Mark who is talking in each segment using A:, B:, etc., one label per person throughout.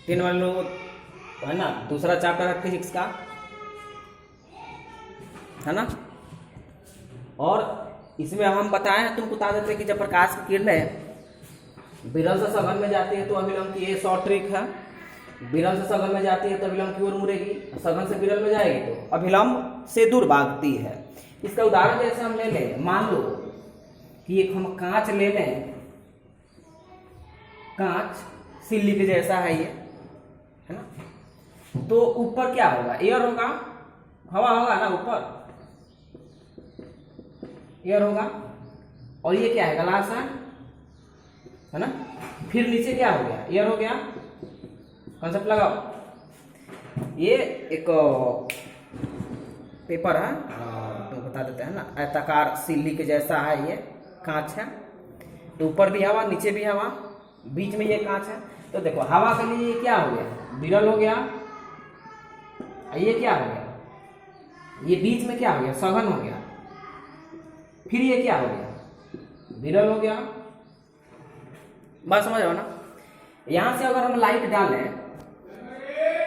A: 10 वाले लोग है ना, दूसरा चैप्टर है फिजिक्स का, है ना। और इसमें हम बताए हैं, तुमको बता देते हैं कि जब प्रकाश की किरणें विरल से सघन में जाती है तो अभिलंब की ये शॉर्ट ट्रिक है। विरल से सघन में जाती है तो अभिलंब की ओर मुड़ेगी, सघन से विरल में जाएगी तो अभिलंब से दूर भागती है। इसका उदाहरण जैसे हम ले लें, मान लो कि एक हम कांच ले लें, कांच सिल्ली के जैसा है ये, है ना। तो ऊपर क्या होगा, एयर होगा, हवा होगा ना, ऊपर एयर होगा, और ये क्या है, ग्लास है ना। फिर नीचे क्या हो गया, एयर हो गया। कॉन्सेप्ट लगाओ। ये एक पेपर है, तो बता देते हैं ना, आयताकार सिल्ली के जैसा है, ये कांच है, तो ऊपर भी हवा नीचे भी हवा, बीच में ये कांच है। तो देखो हवा के लिए ये क्या हो गया, विरल हो गया, ये क्या हो गया, ये बीच में क्या हो गया, सघन हो गया। फिर ये क्या हो गया, विरल हो गया। बात समझ रहे हो ना। यहां से अगर हम लाइट डालें,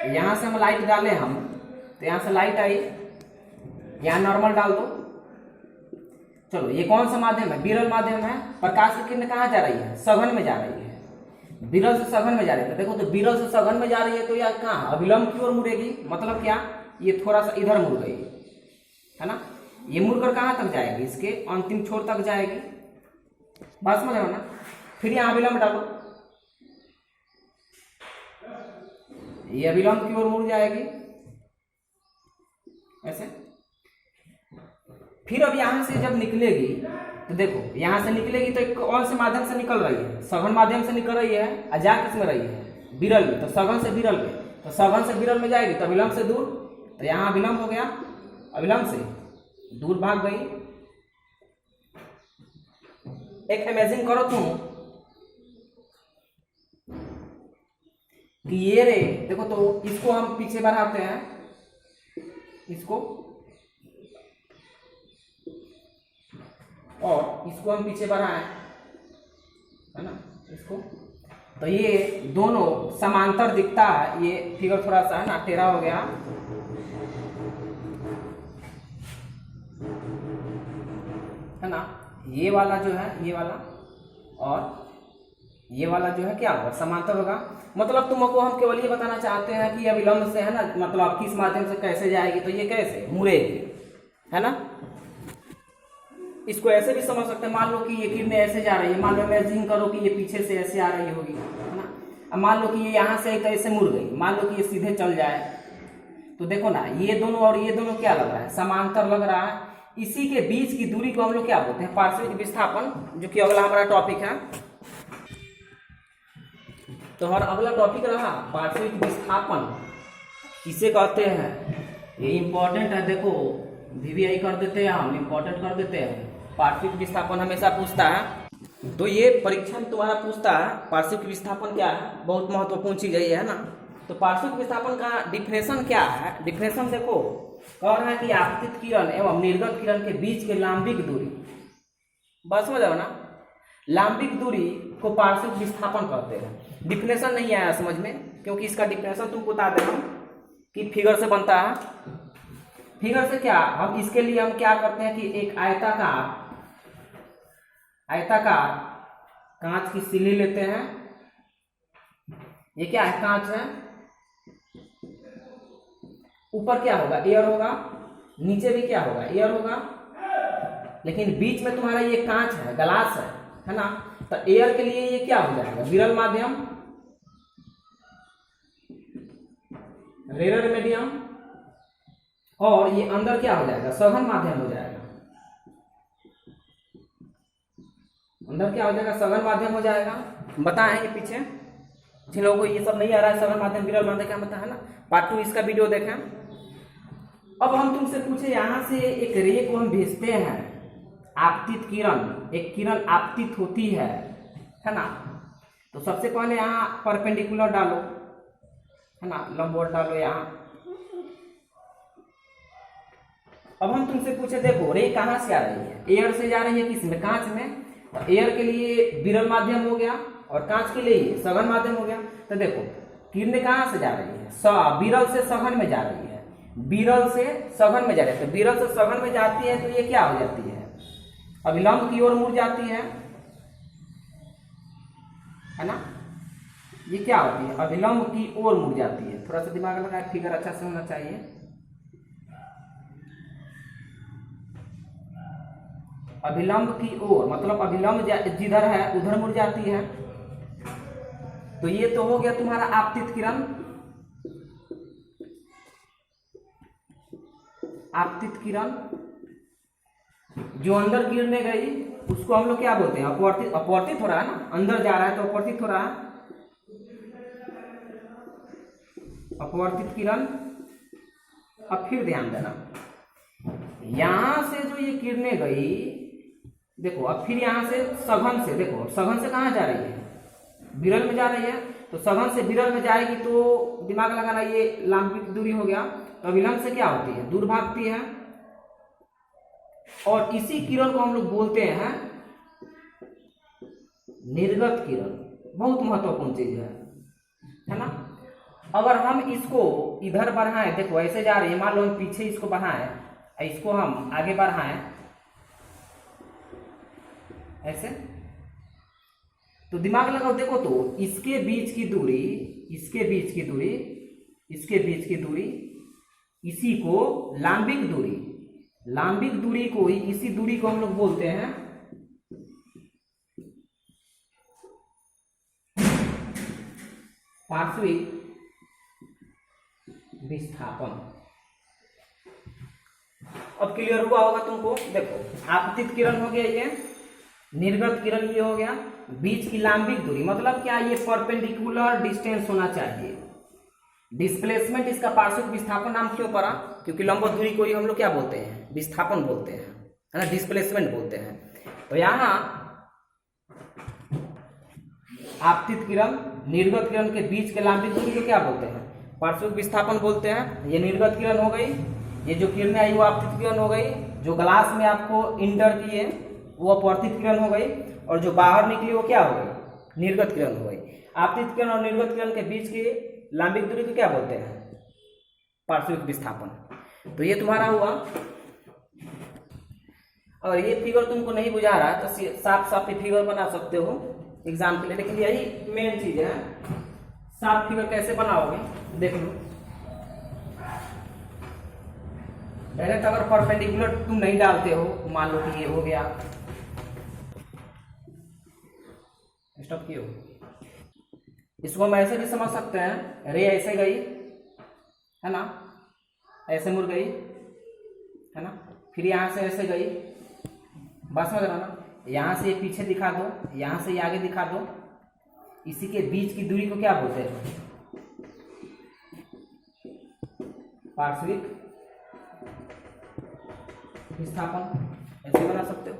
A: यहां से हम लाइट डालें हम, तो यहां से लाइट आई, यहां नॉर्मल डाल दो। चलो ये कौन सा माध्यम है, विरल माध्यम है। प्रकाश की किरण कहाँ जा रही है, सघन में जा रही है, विरल से सघन में जा रही है। देखो तो विरल से सघन में जा रही है तो यह कहाँ, अभिलंब की ओर मुड़ेगी। मतलब क्या, ये थोड़ा सा इधर मुड़ गई, है ना। ये मुड़कर कहाँ तक जाएगी, इसके अंतिम छोर तक जाएगी। बात समझ रहे हो ना। फिर यहाँ अभिलंब डालो, ये अभिलंब की ओर मुड़ जाएगी ऐसे। फिर अब यहां से जब निकलेगी तो देखो, यहां से निकलेगी तो एक कौन से माध्यम से निकल रही है, सघन माध्यम से निकल रही है। अजा किस में रही है, विरल में, तो सघन से विरल में, तो सघन से विरल में जाएगी तो अभिलंब से दूर, तो यहां अभिलंब हो गया, अभिलंब से दूर भाग गई। एक इमेजिन करो तुम कि ये रे, देखो तो इसको हम पीछे बढ़ाते हैं, इसको, और इसको हम पीछे बढ़ाएं, है ना, इसको। तो ये दोनों समांतर दिखता है। ये फिगर थोड़ा सा है ना टेढ़ा हो गया, है ना। ये वाला जो है, ये वाला और ये वाला जो है क्या होगा, समांतर होगा। मतलब तुमको हम केवल ये बताना चाहते हैं कि अभिलंब से, है ना, मतलब किस माध्यम से कैसे जाएगी, तो ये कैसे मुड़ेगी, है ना। इसको ऐसे भी समझ सकते हैं, मान लो कि ये किरणें ऐसे जा रही है, मान लो इमेजिन करो कि ये पीछे से ऐसे आ रही होगी, है ना। अब मान लो कि ये यहाँ से ऐसे मुड़ गई, मान लो कि ये सीधे चल जाए, तो देखो ना, ये दोनों और ये दोनों क्या लग रहा है, समांतर लग रहा है। इसी के बीच की दूरी को हम लोग क्या बोलते हैं, पार्श्विक विस्थापन, जो कि अगला हमारा टॉपिक है। तो हमारा अगला टॉपिक रहा पार्श्विक विस्थापन, किसे कहते हैं, ये इंपॉर्टेंट है। देखो वीवीआई कर देते हैं हम, इंपॉर्टेंट कर देते हैं। पार्श्विक विस्थापन हमेशा पूछता है, तो ये परीक्षा में तुम्हारा पूछता है पार्श्विक विस्थापन क्या है, बहुत महत्वपूर्ण चीज है ना। तो पार्श्विक विस्थापन का डिफिनेशन क्या है, डिफिनेशन देखो, कह रहा है कि आपतित किरण एवं निर्गत किरण के बीच के लांबिक दूरी, बस समझ आओ ना, लांबिक दूरी को पार्श्विक विस्थापन कहते हैं। डिफिनेशन नहीं आया समझ में, क्योंकि इसका डिफिनेशन तुमको बता दे हम कि फिगर से बनता है। फिगर से क्या, हम इसके लिए हम क्या करते हैं कि एक आयताकार कांच की सिल्ली लेते हैं। ये क्या है, कांच है, ऊपर क्या होगा, एयर होगा, नीचे भी क्या होगा, एयर होगा, लेकिन बीच में तुम्हारा ये कांच है, ग्लास है ना। तो एयर के लिए ये क्या हो जाएगा, विरल माध्यम, रेयर मीडियम, और ये अंदर क्या हो जाएगा, सघन माध्यम हो जाएगा। अंदर क्या हो जाएगा, सघन माध्यम हो जाएगा। बताएं ये पीछे जिन लोगों को ये सब नहीं आ रहा है, सघन माध्यम विरल माध्यम क्या बताया है ना, पार्ट 2 इसका वीडियो देखें। अब हम तुमसे पूछे, यहां से एक रे को हम भेजते हैं, आपतित किरण, एक किरण आपतित होती है ना। तो सबसे पहले यहाँ परपेंडिकुलर डालो, है ना, लंबवत डालो यहाँ। अब हम तुमसे पूछे, देखो रे कहाँ से आ रही है, एयर से जा रही है, किसमें, कांच में। तो एयर के लिए विरल माध्यम हो गया और कांच के लिए सघन माध्यम हो गया। तो देखो किरणें कहाँ से जा रही है? विरल से सघन में जा रही है, विरल से सघन में जा रही है। तो विरल से सघन में जाती है तो ये क्या हो जाती है? अभिलंब की ओर मुड़ जाती है ना? ये क्या होती है? अभिलंब की ओर मुड़ जाती है। थोड़ा सा दिमाग लगा, फिगर अच्छा से होना चाहिए। अभिलंब की ओर मतलब अभिलंब जिधर है उधर मुड़ जाती है। तो ये तो हो गया तुम्हारा आपतित किरण। आपतित किरण जो अंदर गिरने गई उसको हम लोग क्या बोलते हैं? अपवर्तित। अपवर्तित हो रहा है ना, अंदर जा रहा है तो अपवर्तित हो रहा है। अपवर्तित किरण। अब फिर ध्यान देना, यहां से जो ये किरणें गई, देखो अब फिर यहां से सघन से, देखो सघन से कहां जा रही है? विरल में जा रही है। तो सघन से विरल में जाएगी तो दिमाग लगाना, ये लांबिक दूरी हो गया। तो अभिलंब से क्या होती है? दूर भागती है। और इसी किरण को हम लोग बोलते हैं निर्गत किरण। बहुत महत्वपूर्ण चीज है ना? अगर हम इसको इधर बढ़ाएं, देखो ऐसे जा रही है, मान लो हम पीछे इसको बढ़ाएं, इसको हम आगे बढ़ाएं ऐसे, तो दिमाग लगाओ, देखो तो इसके बीच की दूरी, इसके बीच की दूरी, इसके बीच की दूरी, इसी को लांबिक दूरी, लांबिक दूरी को ही, इसी दूरी को हम लोग बोलते हैं पार्श्विक विस्थापन। अब क्लियर हुआ होगा तुमको। देखो आपतित किरण हो गया, ये निर्गत किरण ये हो गया। बीच की लांबिक दूरी मतलब क्या? ये परपेंडिकुलर डिस्टेंस होना चाहिए। डिस्प्लेसमेंट इसका पार्श्विक विस्थापन नाम क्यों पड़ा? क्योंकि लंब दूरी को ही हम लोग क्या बोलते हैं? विस्थापन बोलते हैं, है ना, डिस्प्लेसमेंट बोलते हैं। तो यहाँ आपतित किरण निर्गत किरण के बीच के लांबिक दूरी को क्या बोलते हैं? पार्श्विक विस्थापन बोलते हैं। ये निर्गत किरण हो गई, ये जो किरणें आई वो आपतित किरण हो गई, जो ग्लास में आपको इंटर किए वो अपवर्तित किरण हो गई, और जो बाहर निकली वो क्या हो गई? निर्गत किरण हो गई। आपतित किरण और निर्गत किरण के बीच की लांबिक दूरी को क्या बोलते हैं? पार्श्विक विस्थापन। तो ये तुम्हारा हुआ। अगर ये फिगर तुमको नहीं बुझा रहा तो साफ साफ फिगर बना सकते हो एग्जाम के लिए, लेकिन यही मेन चीज है। साफ फिगर कैसे बनाओगे देख लो। डायरेक्ट अगर परपेंडिकुलर तुम नहीं डालते हो, मान लो कि ये हो गया, स्टॉप किए हो, इसको हम ऐसे भी समझ सकते हैं, रे ऐसे गई है ना, ऐसे मुड़ गई है ना, फिर यहां से ऐसे गई, बस समझ रहा ना, यहां से ये पीछे दिखा दो, यहां से ये आगे दिखा दो, इसी के बीच की दूरी को क्या बोलते हैं? पार्श्विक विस्थापन। ऐसे बना सकते हो,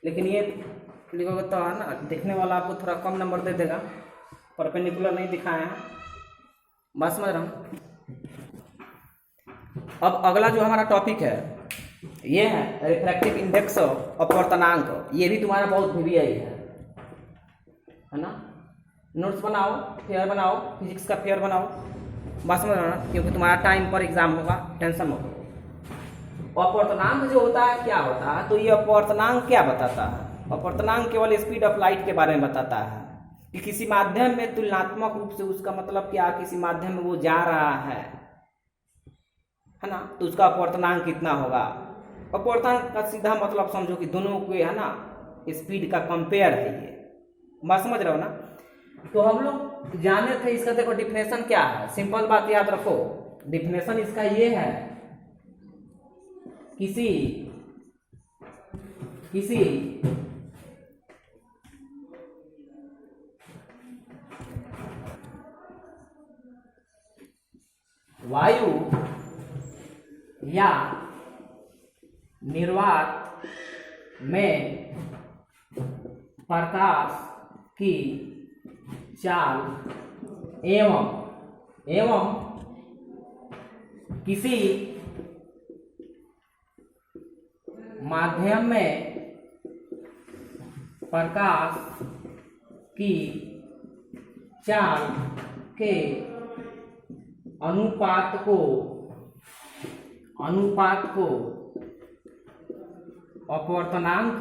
A: लेकिन ये लिखोगे तो है ना, देखने वाला आपको थोड़ा कम नंबर दे देगा, परपेंडिकुलर नहीं दिखाया है। बस समझ रहा हूँ। अब अगला जो हमारा टॉपिक है ये है रिफ्रैक्टिव इंडेक्स अपवर्तनांक। ये भी तुम्हारा बहुत VVI है ना। नोट्स बनाओ, फेयर बनाओ, फिजिक्स का फेयर बनाओ, बस समझ रहा ना, क्योंकि तुम्हारा टाइम पर एग्जाम होगा, टेंशन मत लो। अपवर्तनांक जो होता है क्या होता है? तो ये अपवर्तनांक क्या बताता है? अपवर्तनांक केवल स्पीड ऑफ लाइट के बारे में बताता है कि किसी माध्यम में तुलनात्मक रूप से, उसका मतलब क्या, किसी माध्यम में वो जा रहा है ना, तो उसका अपवर्तनांक कितना होगा। अपवर्तनांक का सीधा मतलब समझो कि दोनों के है ना स्पीड का कंपेयर है ये, बात समझ रहे हो ना। तो हम लोग जाने थे इसका, देखो डिफिनेशन क्या है, सिंपल बात याद रखो, डिफिनेशन इसका ये है, किसी वायु या निर्वात में प्रकाश की चाल एवं किसी माध्यम में प्रकाश की चाल के अनुपात को अपवर्तनांक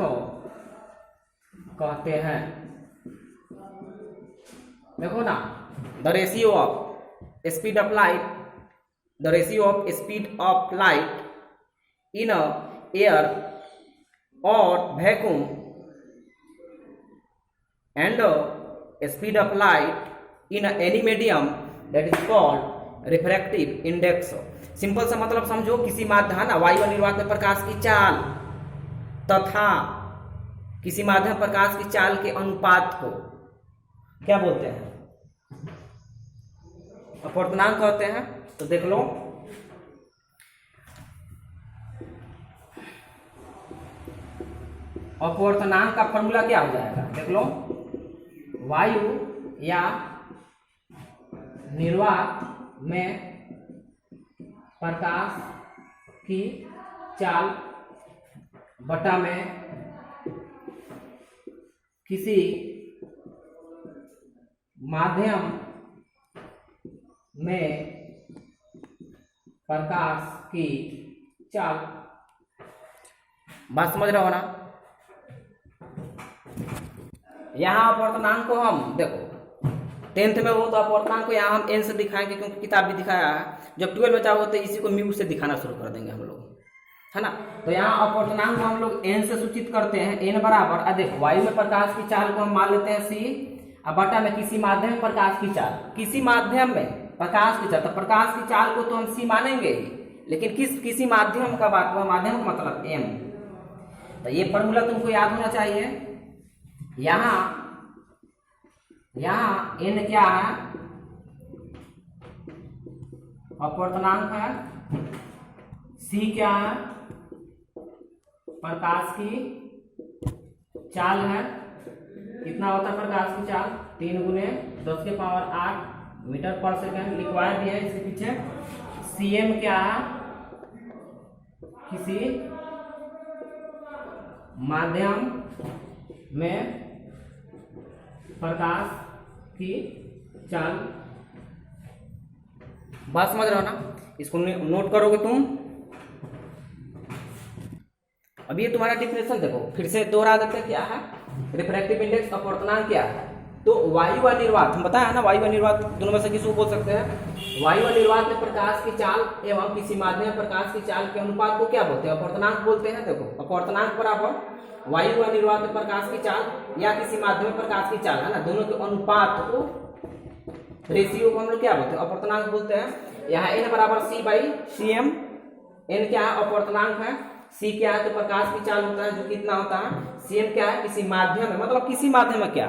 A: कहते हैं। देखो ना, the ratio of speed of light in a air और vacuum and speed of light in any medium that is called refractive index. Simple सा मतलब समझो, किसी माध्यम ना वायु निर्वात में प्रकाश की चाल तथा किसी माध्यम प्रकाश की चाल के अनुपात को क्या बोलते हैं? अपवर्तनांक कहते हैं। तो देख लो, अपवर्तनांक का फॉर्मूला क्या हो जाएगा? देख लो, वायु या निर्वात में प्रकाश की चाल बटा में किसी माध्यम में प्रकाश की चाल। बात समझ रहे हो ना? यहाँ अपवर्तनांक को हम देखो 10th में हो तो अपवर्तनांक को यहाँ हम n से दिखाएंगे, क्योंकि किताब भी दिखाया है। जब 12 बचा हो तो इसी को म्यू से दिखाना शुरू कर देंगे हम लोग, है ना। तो यहाँ अपवर्तनांक को हम लोग n से सूचित करते हैं। n बराबर, देखो वायु में प्रकाश की चाल को हम मान लेते हैं c, और बटा में किसी माध्यम में प्रकाश की चाल, किसी माध्यम में प्रकाश की चाल, तो प्रकाश की चाल को तो हम c मानेंगे ही, लेकिन किसी माध्यम का बात हुआ, माध्यम का मतलब m। तो ये फॉर्मूला तुमको याद होना चाहिए। यहाँ n क्या है? अपवर्तनांक है। c क्या है? प्रकाश की चाल है। कितना होता है प्रकाश की चाल? 3 गुने 10 के पावर 8 मीटर पर सेकंड। लिखवाया भी है इसके पीछे। cm क्या है? किसी माध्यम में प्रकाश की चाल। बात समझ रहे हो ना? इसको नोट करोगे तुम। अब ये तुम्हारा डिफिनेशन देखो, फिर से दोहरा देते हैं। क्या है? रिफ्रैक्टिव इंडेक्स, अपवर्तनांक क्या है? तो वायु व निर्वात, हम बताया ना, वायु व निर्वात दोनों में से किसको बोल सकते हैं? वायु व निर्वात में प्रकाश की चाल एवं किसी माध्यम में प्रकाश की चाल के अनुपात को क्या बोलते हैं? अपवर्तनांक बोलते हैं। देखो, अपवर्तनांक बराबर वायु व निर्वात में प्रकाश की चाल या किसी माध्यम में प्रकाश की चाल, है ना, दोनों के अनुपात को, रेशियो को हम लोग क्या बोलते हैं? अपवर्तनांक बोलते हैं। यहाँ n बराबर c बाई cm। n क्या है? अपवर्तनांक है। c क्या है? तो प्रकाश की चाल होता है, जो कितना होता है? cm क्या है? किसी माध्यम में, मतलब किसी माध्यम में क्या?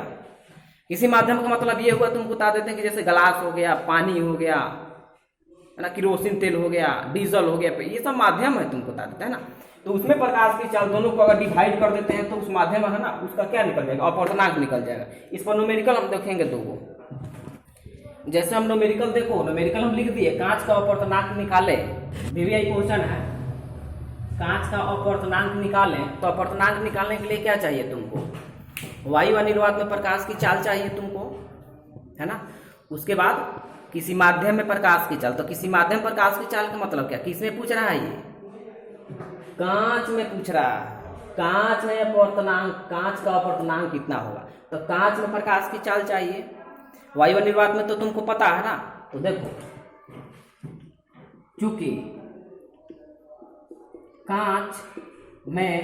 A: किसी माध्यम का मतलब ये हुआ, तुमको बता देते हैं कि जैसे ग्लास हो गया, पानी हो गया, है ना, किरोसिन तेल हो गया, डीजल हो गया, ये सब माध्यम है, तुमको बता देते हैं ना। तो उसमें प्रकाश की चाल दोनों को अगर डिवाइड कर देते हैं तो उस माध्यम है ना, उसका क्या निकल जाएगा? अपवर्तनांक निकल जाएगा। इस पर न्यूमेरिकल हम देखेंगे दो। जैसे हम न्यूमेरिकल देखो, न्यूमेरिकल हम लिख दिए, कांच का अपवर्तनांक निकाले, VVI क्वेश्चन है, कांच का अपवर्तनांक निकालें। तो अपवर्तनांक निकालने के लिए क्या चाहिए तुमको? वायु व निर्वात में प्रकाश की चाल चाहिए तुमको, है ना। उसके बाद किसी माध्यम में प्रकाश की चाल, तो किसी माध्यम प्रकाश की चाल का मतलब क्या? किसमें पूछ रहा है? ये कांच में पूछ रहा है। कांच में अपवर्तनांक, कांच का अपवर्तनांक कितना होगा? तो कांच में प्रकाश की चाल चाहिए। वायु व निर्वात में तो तुमको पता है ना। तो देखो, चूंकि कांच में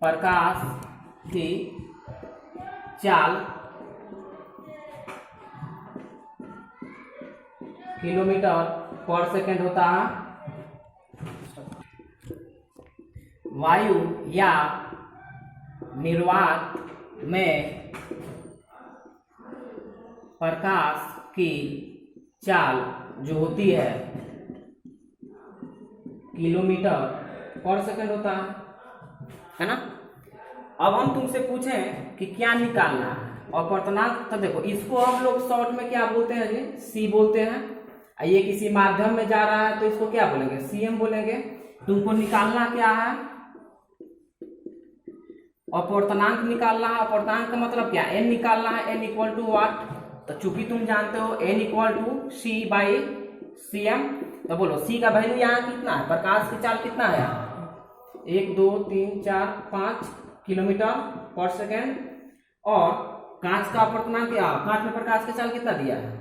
A: प्रकाश की चाल किलोमीटर पर सेकंड होता है, वायु या निर्वात में प्रकाश की चाल जो होती है किलोमीटर पर सेकंड होता है ना। अब हम तुमसे पूछें कि क्या निकालना है अपवर्तनांक, तो देखो इसको हम लोग शॉर्ट में क्या बोलते हैं जी? सी बोलते हैं। ये किसी माध्यम में जा रहा है तो इसको क्या बोलेंगे? सीएम बोलेंगे। तुमको निकालना क्या है? अपवर्तनांक निकालना है। अपवर्तनांक का मतलब क्या? एन निकालना है। N equal to what? तो चूंकि तुम जानते हो n equal to C by C M, तो बोलो सी का वैल्यू यहाँ कितना है, प्रकाश की चाल कितना है यहाँ 1 2 3 4 5 किलोमीटर पर सेकेंड, और कांच का अपवर्तनांक क्या, कांच में प्रकाश की चाल कितना दिया है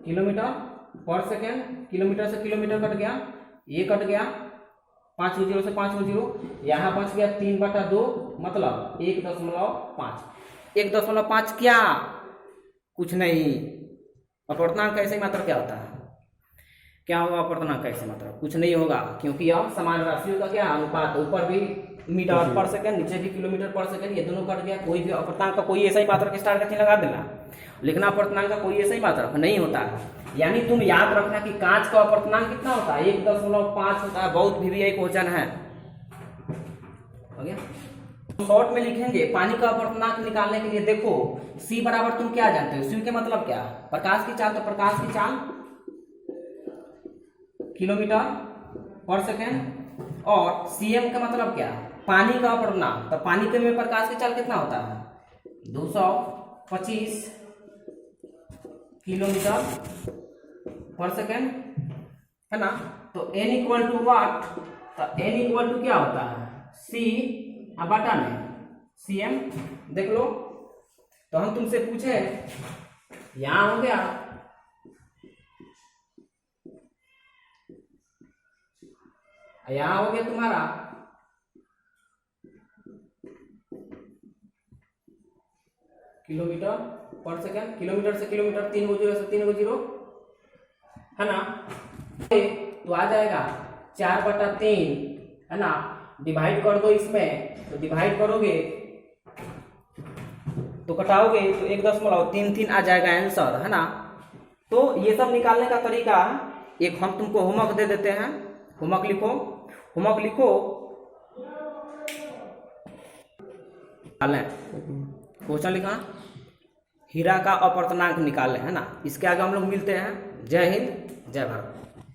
A: किलोमीटर पर सेकेंड, किलोमीटर से किलोमीटर कट गया, ये कट गया 5 जीरो से 5 जीरो, यहाँ बच गया 3/2 मतलब 1.5। 1.5 क्या, कुछ नहीं। अपवर्तनांक कैसे मात्रा क्या होता है, क्या होगा अपवर्तनांक कैसे मात्रा, कुछ नहीं होगा, क्योंकि अब समान राशियों का क्या अनुपात, ऊपर भी मीटर पर सेकेंड नीचे भी किलोमीटर पर सेकेंड, ये दोनों कट गया। कोई भी अपवर्तनांक का कोई ऐसा ही मात्रक स्टार का चिन्ह लगा देना, लेकिन अपवर्तनांक का कोई ऐसा ही मात्रक नहीं होता है। यानी तुम याद रखना कि कांच का अपवर्तनांक कितना होता है 1.5 होता है, बहुत VVI क्वेश्चन है। हो गया। शॉर्ट में लिखेंगे पानी का अपवर्तनांक निकालने के लिए, देखो C बराबर तुम क्या जानते हो, C के मतलब क्या, प्रकाश की चाल, तो प्रकाश की चाल किलोमीटर पर सेकेंड, और cm का मतलब क्या, पानी का अपवर्तनांक, तो पानी के में प्रकाश की चाल कितना होता है 225 किलोमीटर पर सेकेंड, है ना। तो n इक्वल टू वाट, तो n इक्वल टू क्या होता है C बटा में cm, देख लो। तो हम तुमसे पूछे, यहां हो गया तुम्हारा किलोमीटर पर सेकेंड, किलोमीटर से किलोमीटर 3 जीरो से 3 जीरो, है ना। तो आ जाएगा 4/3, है ना, डिवाइड कर दो इसमें, तो डिवाइड करोगे तो कटाओगे तो 1.33 आ जाएगा आंसर, है ना। तो ये सब निकालने का तरीका एक हम तुमको होमवर्क दे देते हैं, होमवर्क लिखो क्वेश्चन लिखा, हीरा का अपवर्तनांक निकाले, है ना। इसके आगे हम लोग मिलते हैं। जय हिंद, जय भारत।